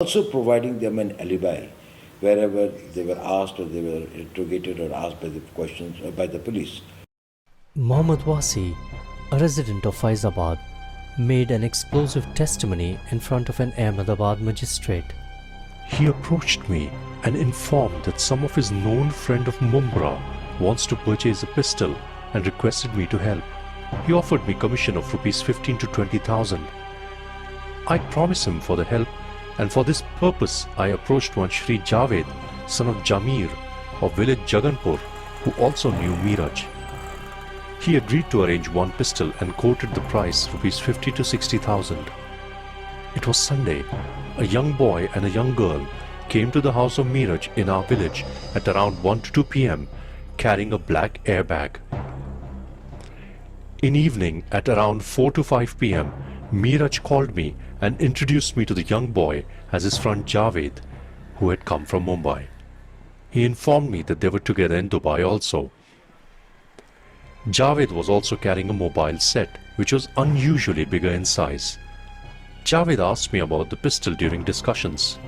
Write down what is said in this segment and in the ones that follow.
Also providing them an alibi wherever they were asked or they were interrogated or asked by the questions or by the police. Mohammad Wasi, a resident of Faizabad, made an explosive testimony in front of an Ahmedabad magistrate. He approached me and informed that some of his known friend of Mumbai wants to purchase a pistol and requested me to help. He offered me commission of rupees 15 to 20,000. I promised him for the help, and for this purpose I approached one Shri Javed, son of Jamir of village Jaganpur, who also knew Miraj. He agreed to arrange one pistol and quoted the price rupees 50 to 60,000. It was Sunday. A young boy and a young girl came to the house of Miraj in our village at around 1 to 2 p.m. carrying a black airbag. In evening at around 4 to 5 p.m., Miraj called me and introduced me to the young boy as his friend Javed, who had come from Mumbai. He informed me that they were together in Dubai also. Javed was also carrying a mobile set, which was unusually bigger in size. Javed asked me about the pistol during discussions.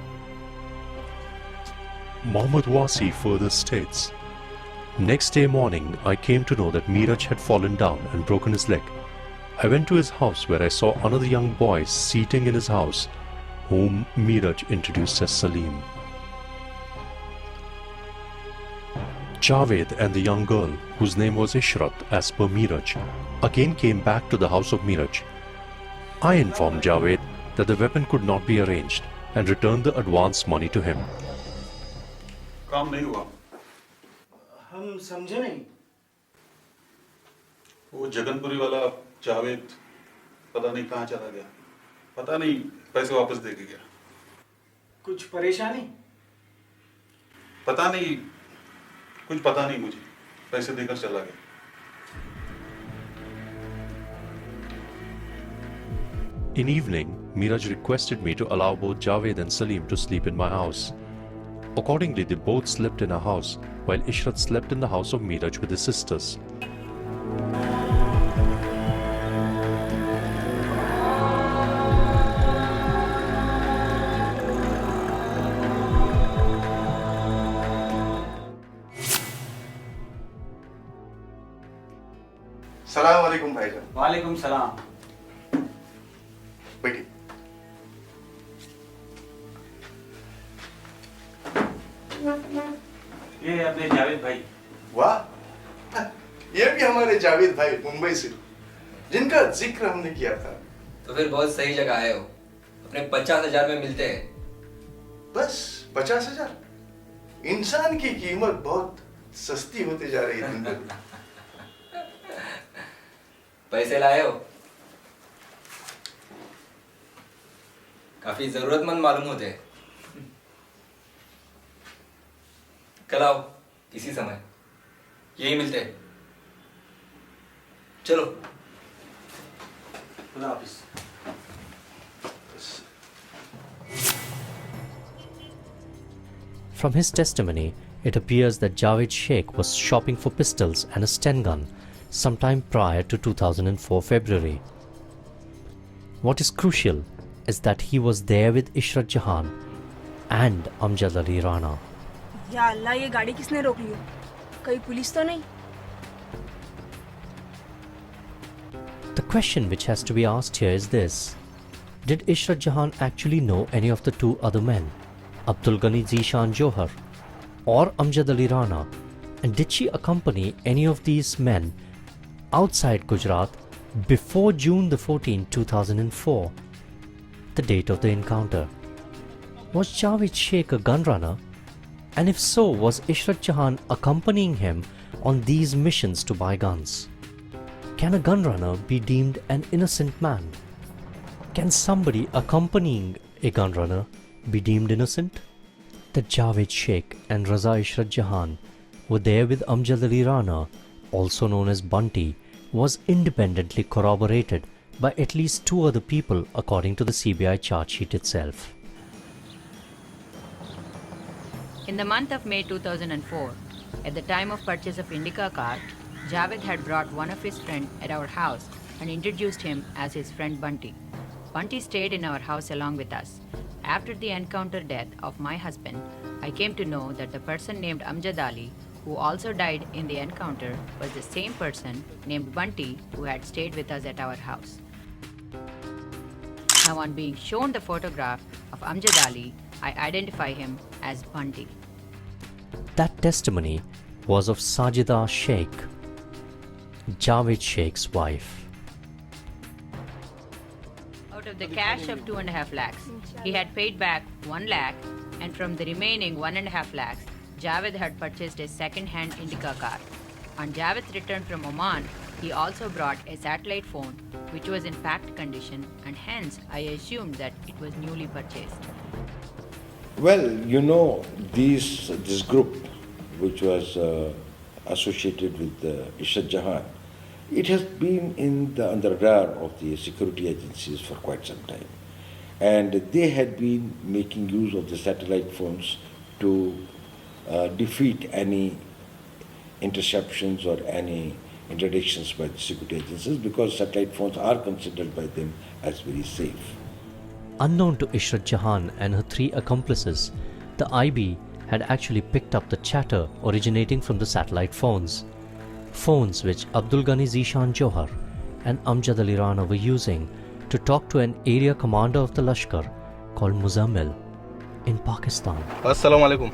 Mohammad Wasi further states, "Next day morning, I came to know that Miraj had fallen down and broken his leg. I went to his house where I saw another young boy sitting in his house, whom Miraj introduced as Salim. Javed and the young girl, whose name was Isharat as per Miraj, again came back to the house of Miraj. I informed Javed that the weapon could not be arranged and returned the advance money to him. काम नहीं हुआ। हम समझे नहीं। वो जगनपुरी वाला जावेद पता नहीं कहाँ चला गया, पता नहीं पैसे वापस दे के गया। कुछ परेशानी? पता नहीं, कुछ पता नहीं मुझे, पैसे देकर चला गया। In evening, Miraj requested me to allow both Javed and Salim to sleep in my house. Accordingly, they both slept in our house, while Ishrat slept in the house of Miraj with his sisters. सलाम वालेकुम भाईजान। वालेकुम सलाम। बैठिए। ये अपने जावेद भाई। वाह, ये भी हमारे जावेद भाई मुंबई से, जिनका जिक्र हमने किया था। तो फिर बहुत सही जगह आए हो। अपने 50,000 में मिलते हैं। बस 50,000? इंसान की कीमत बहुत सस्ती होती जा रही है। पैसे लाए हो? काफी जरूरतमंद मालूम होते हैं। कल आओ इसी समय, यही मिलते हैं। चलो। खुदा हाफिज। From his testimony, it appears that Javed Sheikh was shopping for pistols and a Sten gun sometime prior to 2004 February. What is crucial is that he was there with Ishrat Jahan and Amjad Ali Rana. या अल्लाह, ये गाड़ी किसने रोक ली? कहीं police तो नहीं? The question which has to be asked here is this: did Ishrat Jahan actually know any of the two other men, Abdul Ghani Zishan Johar or Amjad Ali Rana, and did she accompany any of these men outside Gujarat before June the 14th, 2004, the date of the encounter? Was Javed Sheikh a gun runner? And if so, was Ishrat Jahan accompanying him on these missions to buy guns? Can a gun runner be deemed an innocent man? Can somebody accompanying a gun runner be deemed innocent? That Javed Sheikh and Raza Ishrat Jahan were there with Amjad Ali Rana, also known as Bunty, was independently corroborated by at least two other people according to the CBI charge sheet itself. In the month of May 2004, at the time of purchase of Indica car, Javed had brought one of his friends at our house and introduced him as his friend Bunty. Bunty stayed in our house along with us. after the encounter death of my husband, I came to know that the person named Amjad Ali, who also died in the encounter, was the same person named Bunty who had stayed with us at our house. Now, on being shown the photograph of Amjad Ali, I identify him as Bunty. That testimony was of Sajida Sheikh, Javed Sheikh's wife. Out of the cash of 2.5 lakhs, he had paid back 1 lakh, and from the remaining 1.5 lakhs, Javed had purchased a second-hand Indica car. On Javed's return from Oman, he also brought a satellite phone which was in packed condition, and hence I assumed that it was newly purchased. Well, you know, this group, which was associated with Isharat Jahan, it has been on the radar of the security agencies for quite some time. And they had been making use of the satellite phones to defeat any interceptions or any interdictions by the security agencies, because satellite phones are considered by them as very safe. Unknown to Isharat Jahan and her 3 accomplices, the IB had actually picked up the chatter originating from the satellite phones. Phones which Abdul Ghani Zishan Johar and Amjad Ali Rana were using to talk to an area commander of the Lashkar called Muzammil in Pakistan. अस्सलाम वालेकुम।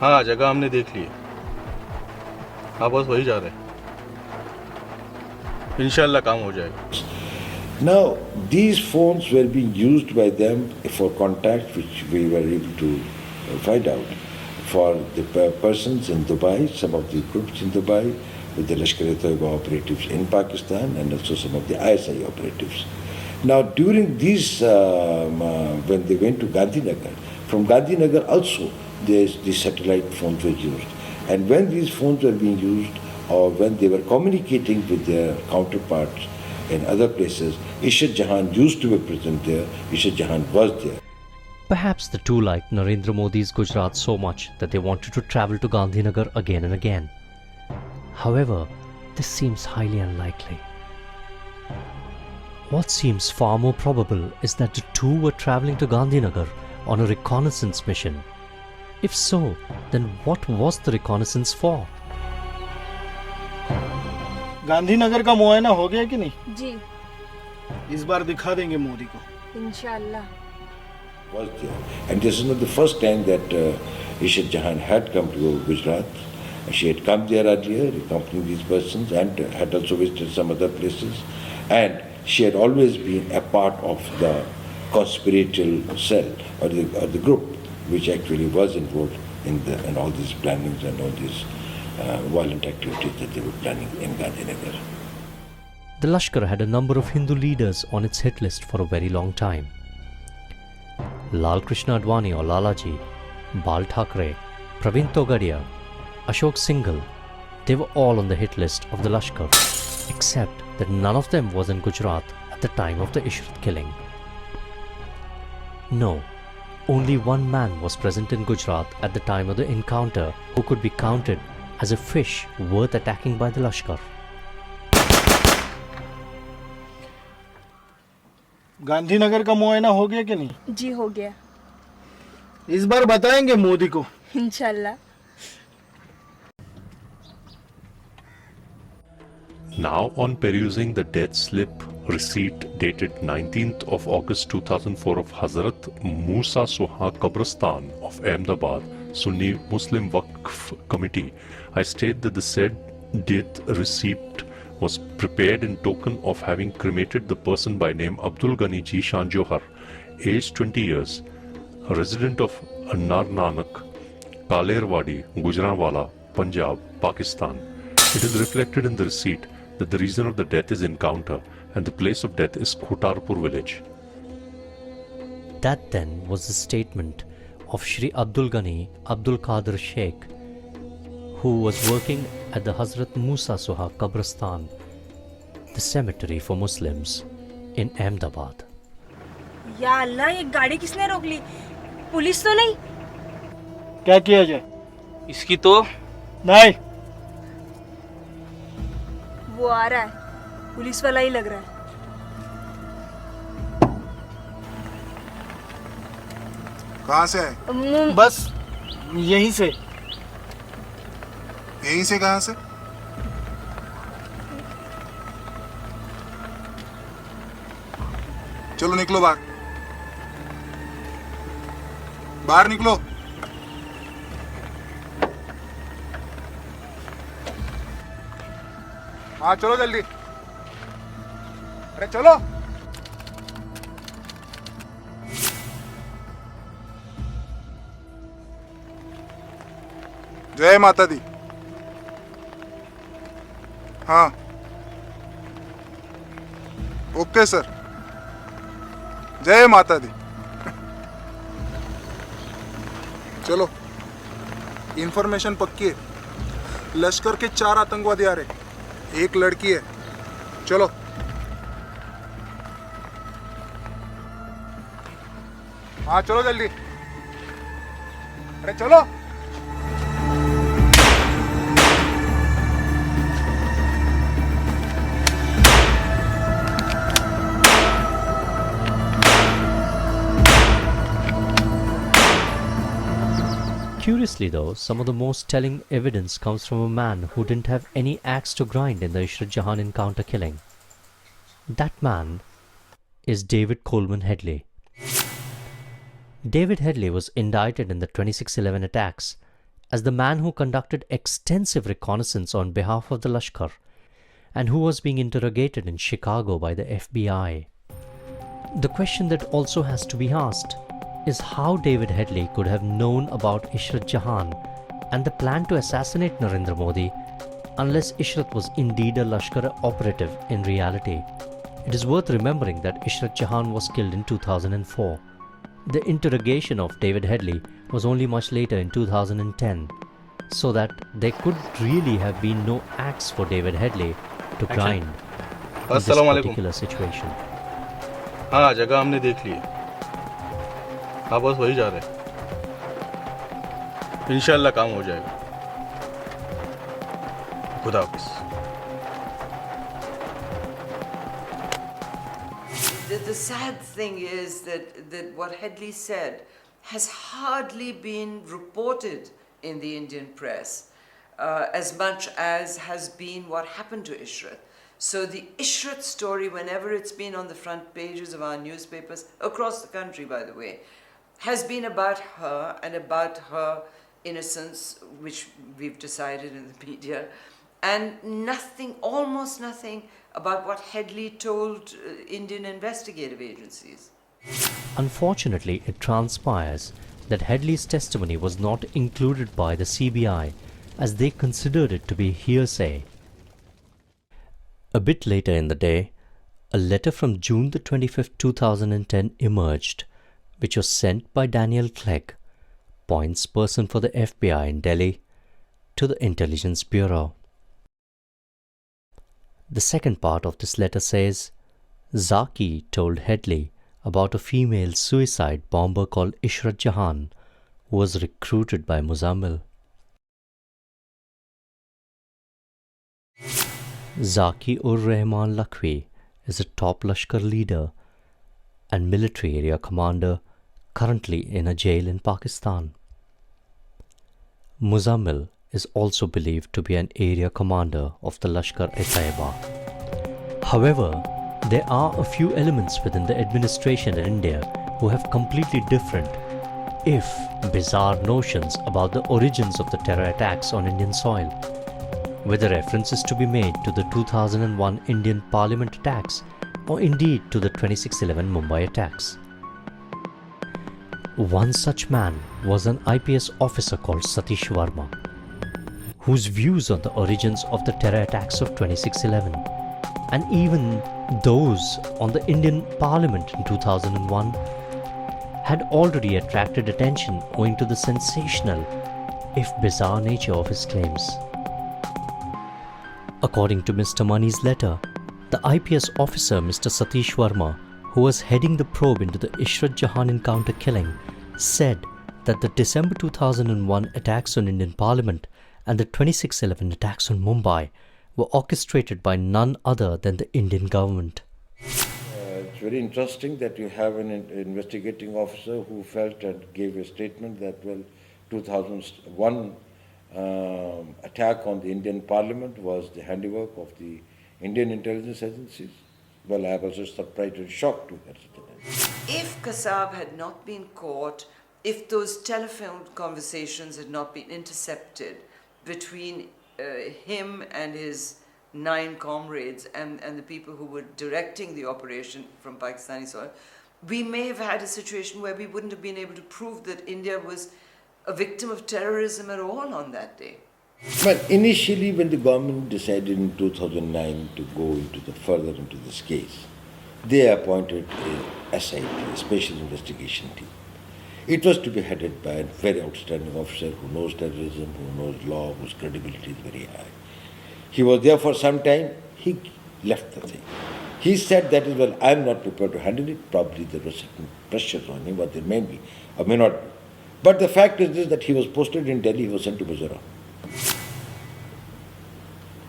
हाँ, जगह हमने देख ली है। हाँ, बस वही जा रहे हैं। इंशाल्लाह काम हो जाएगा। Now, these phones were being used by them for contact, which we were able to find out, for the persons in Dubai, some of the groups in Dubai, with the Lashkar-e-Toiba operatives in Pakistan, and also some of the ISI operatives. Now, during these, when they went to Gandhinagar, from Gandhinagar also, these satellite phones were used. And when these phones were being used, or when they were communicating with their counterparts in other places, Isharat Jahan used to be present there, Isharat Jahan was there. Perhaps the two liked Narendra Modi's Gujarat so much that they wanted to travel to Gandhinagar again and again. However, this seems highly unlikely. What seems far more probable is that the two were traveling to Gandhinagar on a reconnaissance mission. If so, then what was the reconnaissance for? Gandhinagar का मुआयना हो गया कि नहीं? जी, इस बार दिखा देंगे मोदी को। इंशाल्लाह। Was there. And this is not the first time that Isharat Jahan had come to Gujarat. She had come there earlier, accompanying these persons, and had also visited some other places. And she had always been a part of the conspiratorial cell, or the group, which actually was involved in all these plannings and all these violent activities that they were planning in Gandhinagar. The Lashkar had a number of Hindu leaders on its hit list for a very long time. Lal Krishna Advani or Lalaji, Bal Thackeray, Praveen Togadia, Ashok Singhal, they were all on the hit list of the Lashkar, except that none of them was in Gujarat at the time of the Isharat killing. No, only one man was present in Gujarat at the time of the encounter who could be counted as a fish worth attacking by the Lashkar. Gandhinagar का मुआयना हो गया कि नहीं? जी हो गया। इस बार बताएंगे मोदी को। इंशाल्लाह। Now, on perusing the death slip receipt dated 19th of August 2004 of Hazrat Musa Soha Qabristan of Ahmedabad, Sunni Muslim Waqf Committee, I state that the said death receipt was prepared in token of having cremated the person by name Abdul Ghani Zishan Johar, aged 20 years, a resident of Nar Nanak, Kalerwadi, Gujranwala, Punjab, Pakistan. It is reflected in the receipt that the reason of the death is encounter and the place of death is Khotarpur village. That then was the statement of Shri Abdul Ghani Abdul Qadir Sheikh, who was working at the Hazrat Musa Soha Qabristan, the cemetery for Muslims in Ahmedabad. या अल्लाह, ये गाड़ी किसने रोक ली? Police तो नहीं? क्या किया जाए? इसकी तो नहीं। वो आ रहा है, पुलिस वाला ही लग रहा है। कहाँ से आए? बस यहीं से। यहीं से कहाँ से? चलो निकलो बाहर, बाहर निकलो। हाँ चलो जल्दी, अरे चलो। जय माता दी। हाँ ओके सर, जय माता दी। चलो, इंफॉर्मेशन पक्की है, लश्कर के 4 आतंकवादी आ रहे, एक लड़की है। चलो। हाँ चलो जल्दी, अरे चलो। Curiously though, some of the most telling evidence comes from a man who didn't have any axe to grind in the Ishrat Jahan encounter killing. That man is David Coleman Headley. David Headley was indicted in the 26/11 attacks as the man who conducted extensive reconnaissance on behalf of the Lashkar and who was being interrogated in Chicago by the FBI. The question that also has to be asked is how David Headley could have known about Ishrat Jahan and the plan to assassinate Narendra Modi unless Ishrat was indeed a Lashkar operative in reality. It is worth remembering that Ishrat Jahan was killed in 2004. The interrogation of David Headley was only much later in 2010, so that there could really have been no axe for David Headley to grind in this particular situation. हाँ जगह हमने देख ली है, हाँ बस वही जा रहे हैं, इंशाल्लाह काम हो जाएगा। खुदा हाफिज़। The sad thing is that what Headley said has hardly been reported in the Indian press as much as has been what happened to Ishrat. So the Ishrat story, whenever it's been on the front pages of our newspapers, across the country by the way, has been about her and about her innocence, which we've decided in the media, and nothing, almost nothing, about what Headley told Indian investigative agencies. Unfortunately, it transpires that Headley's testimony was not included by the CBI as they considered it to be hearsay. A bit later in the day, a letter from June the 25th, 2010 emerged, which was sent by Daniel Clegg, points person for the FBI in Delhi, to the Intelligence Bureau. The second part of this letter says, Zaki told Headley about a female suicide bomber called Ishrat Jahan, who was recruited by Muzammil. Zaki-ur-Rahman Lakhvi is a top Lashkar leader and military area commander currently in a jail in Pakistan. Muzammil is also believed to be an area commander of the Lashkar-e-Taiba. However, there are a few elements within the administration in India who have completely different, if bizarre, notions about the origins of the terror attacks on Indian soil, whether reference is to be made to the 2001 Indian Parliament attacks or indeed to the 26/11 Mumbai attacks. One such man was an IPS officer called Satish Verma, whose views on the origins of the terror attacks of 26/11 and even those on the Indian Parliament in 2001 had already attracted attention owing to the sensational, if bizarre, nature of his claims. According to Mr. Mani's letter, the IPS officer Mr. Satish Verma, who was heading the probe into the Ishrat Jahan encounter killing, said that the December 2001 attacks on Indian Parliament and the 26/11 attacks on Mumbai were orchestrated by none other than the Indian government. It's very interesting that you have an investigating officer who felt and gave a statement that, well, 2001 attack on the Indian Parliament was the handiwork of the Indian intelligence agencies. Well, I was just surprised and shocked to hear such an answer. If Kasab had not been caught, if those telephone conversations had not been intercepted between him and his 9 comrades and the people who were directing the operation from Pakistani soil, we may have had a situation where we wouldn't have been able to prove that India was a victim of terrorism at all on that day. Well, initially when the government decided in 2009 to go further into this case, they appointed a SIT, a Special Investigation Team. It was to be headed by a very outstanding officer who knows terrorism, who knows law, whose credibility is very high. He was there for some time, he left the thing. He said that is, well, I am not prepared to handle it. Probably there was certain pressures on him, but there may be, or may not be. But the fact is this, that he was posted in Delhi, he was sent to Mizoram.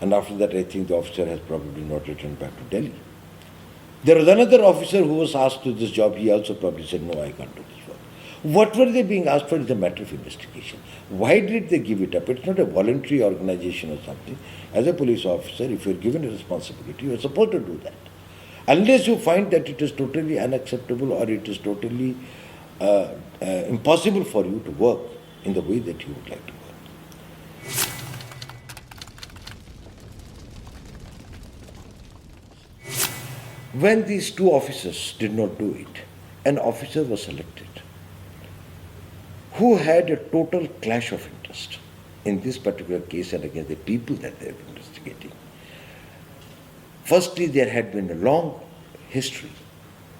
And after that, I think the officer has probably not returned back to Delhi. There was another officer who was asked to this job. He also probably said, no, I can't do this work. What were they being asked for is a matter of investigation. Why did they give it up? It's not a voluntary organization or something. As a police officer, if you're given a responsibility, you're supposed to do that. Unless you find that it is totally unacceptable or it is totally impossible for you to work in the way that you would like to work. When these 2 officers did not do it, an officer was selected who had a total clash of interest in this particular case and against the people that they were investigating. Firstly, there had been a long history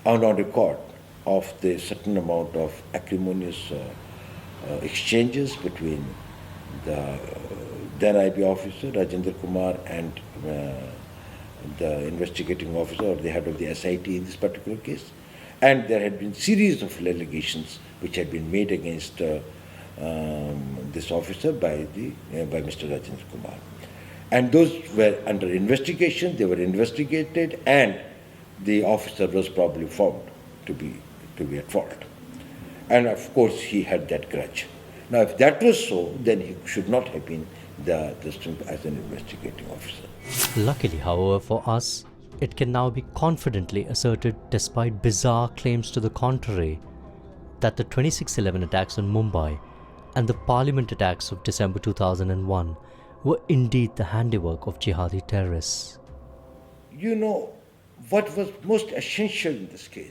on record of the certain amount of acrimonious exchanges between the then IB officer, Rajendra Kumar, and the investigating officer or the head of the SIT in this particular case. And there had been series of allegations which had been made against this officer by Mr. Rajendra Kumar. And those were under investigation, they were investigated, and the officer was probably found to be at fault. And of course he had that grudge. Now if that was so, then he should not have been distinct as an investigating officer. Luckily, however, for us, it can now be confidently asserted, despite bizarre claims to the contrary, that the 26/11 attacks on Mumbai and the Parliament attacks of December 2001 were indeed the handiwork of jihadi terrorists. You know, what was most essential in this case